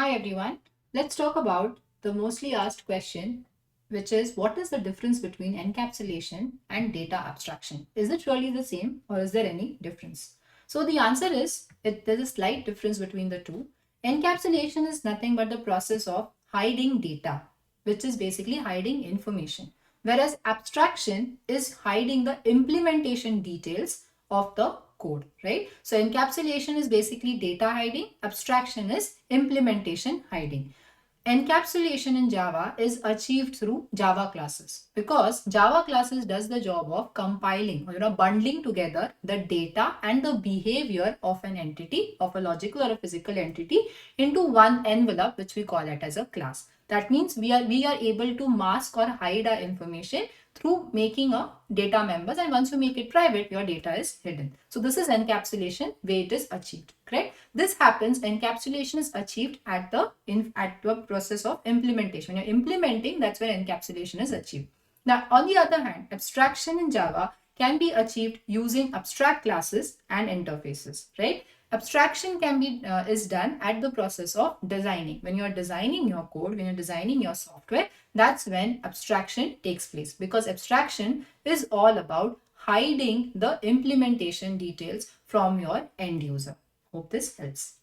Hi everyone. Let's talk about the mostly asked question, which is what is the difference between encapsulation and data abstraction? Is it really the same or is there any difference? So the answer is there's a slight difference between the two. Encapsulation is nothing but the process of hiding data, which is basically hiding information. Whereas abstraction is hiding the implementation details of the code, right? So encapsulation is basically data hiding, abstraction is implementation hiding. Encapsulation in Java is achieved through Java classes because Java classes does the job of compiling or bundling together the data and the behavior of an entity, of a logical or a physical entity, into one envelope, which we call it as a class. That means we are able to mask or hide our information through making a data members, and once you make it private, your data is hidden. So this is encapsulation where it is achieved, correct? This happens, encapsulation is achieved at the process of implementation. When you're implementing, that's where encapsulation is achieved. Now, on the other hand, abstraction in Java can be achieved using abstract classes and interfaces, right? Abstraction can be is done at the process of designing. When you are designing your code, when you're designing your software, that's when abstraction takes place, because abstraction is all about hiding the implementation details from your end user. Hope this helps.